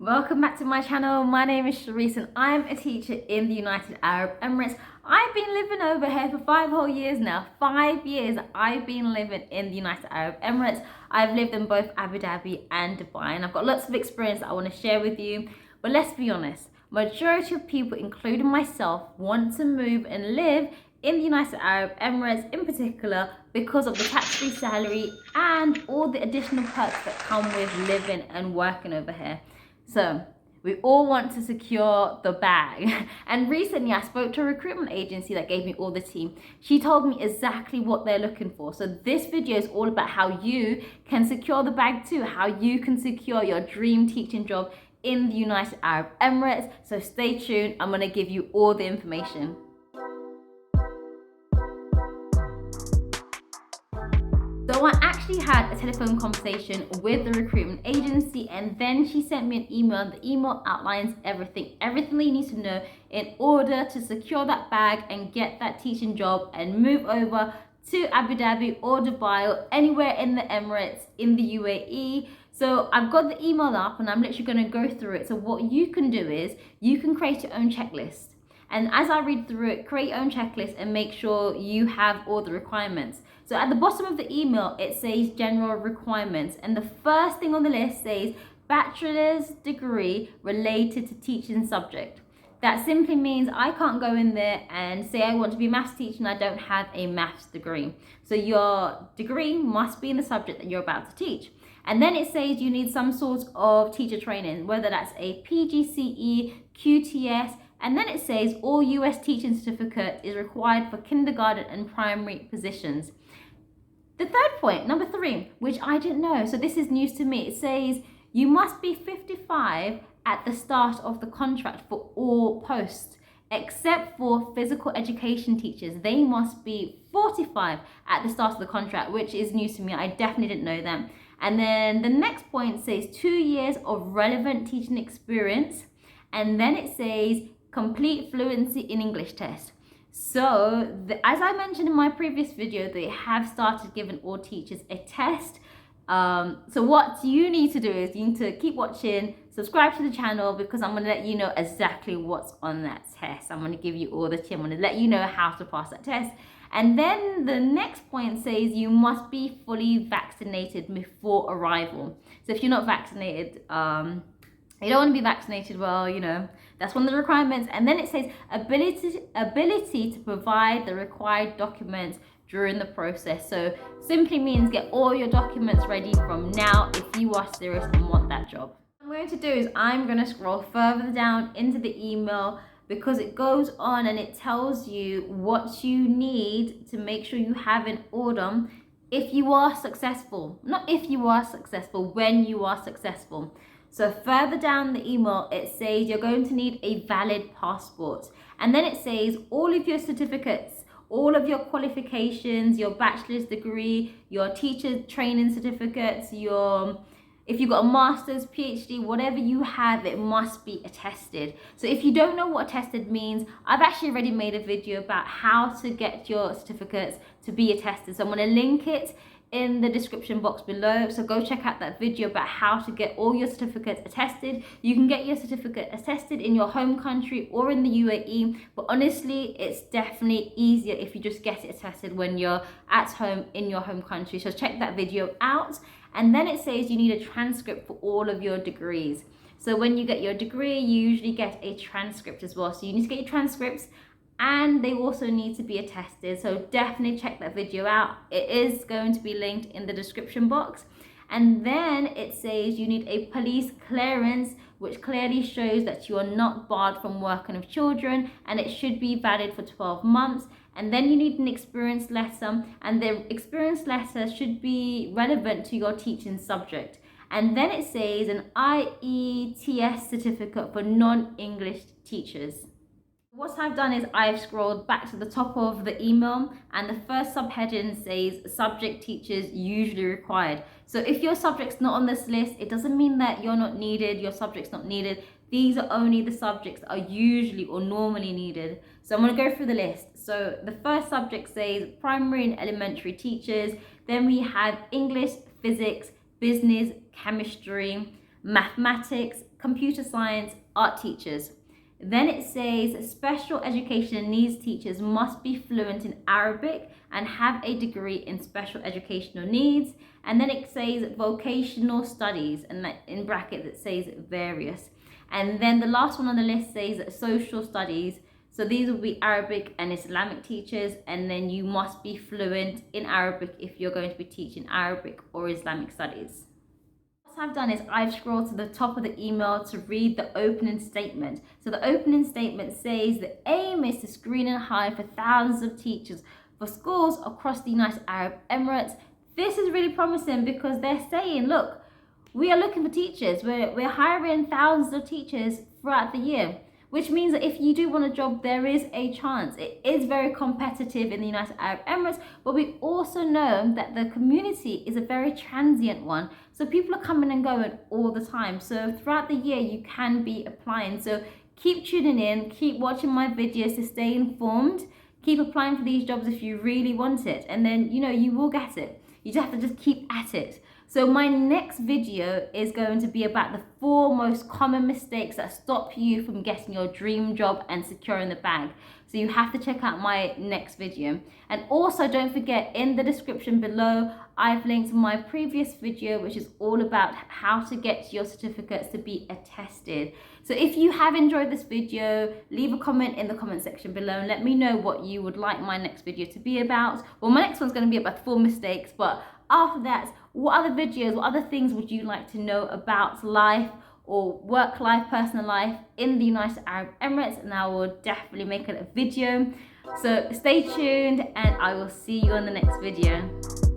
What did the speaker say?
Welcome back to my channel. My name is Sharice and I'm a teacher in the United Arab Emirates. I've been living over here for 5 whole years now. 5 years I've been living in the United Arab Emirates. I've lived in both Abu Dhabi and Dubai, and I've got lots of experience that I want to share with you. But let's be honest, majority of people, including myself, want to move and live in the United Arab Emirates in particular because of the tax-free salary and all the additional perks that come with living and working over here. So we all want to secure the bag. And recently I spoke to a recruitment agency that gave me all the tea. She told me exactly what they're looking for. So this video is all about how you can secure the bag too, how you can secure your dream teaching job in the United Arab Emirates. So stay tuned. I'm going to give you all the information. So I actually had a telephone conversation with the recruitment agency, and then she sent me an email. The email outlines everything that you need to know in order to secure that bag and get that teaching job and move over to Abu Dhabi or Dubai or anywhere in the Emirates in the UAE. So I've got the email up and I'm literally going to go through it. So what you can do is you can create your own checklist. And as I read through it, create your own checklist and make sure you have all the requirements. So at the bottom of the email, it says general requirements. And the first thing on the list says bachelor's degree related to teaching subject. That simply means I can't go in there and say I want to be a maths teacher and I don't have a maths degree. So your degree must be in the subject that you're about to teach. And then it says you need some sort of teacher training, whether that's a PGCE, QTS, and then it says all US teaching certificate is required for kindergarten and primary positions. The third point, number 3, which I didn't know, so this is news to me, it says you must be 55 at the start of the contract for all posts, except for physical education teachers. They must be 45 at the start of the contract, which is news to me. I definitely didn't know that. And then the next point says 2 years of relevant teaching experience. And then it says complete fluency in English test. So as I mentioned in my previous video, they have started giving all teachers a test. So what you need to do is you need to keep watching, subscribe to the channel, because I'm going to let you know exactly what's on that test. I'm going to give you all the tips. I'm going to let you know how to pass that test. And then the next point says you must be fully vaccinated before arrival. So if you're not vaccinated, you don't want to be vaccinated, well, you know, that's one of the requirements. And then it says ability to provide the required documents during the process. So simply means get all your documents ready from now if you are serious and want that job. What I'm going to do is I'm going to scroll further down into the email, because it goes on and it tells you what you need to make sure you have in order if you are successful. Not if you are successful, when you are successful. So further down the email, it says you're going to need a valid passport. And then it says all of your certificates, all of your qualifications, your bachelor's degree, your teacher training certificates, if you've got a master's, PhD, whatever you have, it must be attested. So if you don't know what attested means, I've actually already made a video about how to get your certificates to be attested. So I'm going to link it in the description box below, so go check out that video about how to get all your certificates attested. You can get your certificate attested in your home country or in the UAE, but honestly it's definitely easier if you just get it attested when you're at home in your home country. So check that video out. And then it says you need a transcript for all of your degrees. So when you get your degree, you usually get a transcript as well, so you need to get your transcripts, and they also need to be attested. So definitely check that video out. It is going to be linked in the description box. And then it says you need a police clearance, which clearly shows that you are not barred from working with children, and it should be valid for 12 months. And then you need an experience letter, and the experience letter should be relevant to your teaching subject. And then it says an IETS certificate for non-English teachers. What I've done is I've scrolled back to the top of the email, and the first subheading says subject teachers usually required. So if your subject's not on this list, it doesn't mean that you're not needed, your subject's not needed. These are only the subjects that are usually or normally needed. So I'm going to go through the list. So the first subject says primary and elementary teachers. Then we have English, physics, business, chemistry, mathematics, computer science, art teachers. Then it says special education needs teachers must be fluent in Arabic and have a degree in special educational needs. And then it says vocational studies, and in brackets it says various. And then the last one on the list says social studies. So these will be Arabic and Islamic teachers, and then you must be fluent in Arabic if you're going to be teaching Arabic or Islamic studies. What I've done is I've scrolled to the top of the email to read the opening statement. So the opening statement says the aim is to screen and hire for thousands of teachers for schools across the United Arab Emirates. This is really promising because they're saying, look, we are looking for teachers. We're hiring thousands of teachers throughout the year, which means that if you do want a job, there is a chance. It is very competitive in the United Arab Emirates, but we also know that the community is a very transient one. So people are coming and going all the time. So throughout the year, you can be applying. So keep tuning in, keep watching my videos to stay informed. Keep applying for these jobs if you really want it. And then, you will get it. You just have to just keep at it. So my next video is going to be about the 4 most common mistakes that stop you from getting your dream job and securing the bag. So you have to check out my next video. And also don't forget, in the description below, I've linked my previous video, which is all about how to get your certificates to be attested. So if you have enjoyed this video, leave a comment in the comment section below and let me know what you would like my next video to be about. Well, my next one's going to be about 4 mistakes, but after that, what other videos, what other things would you like to know about life or work life, personal life in the United Arab Emirates? And I will definitely make a video. So stay tuned and I will see you on the next video.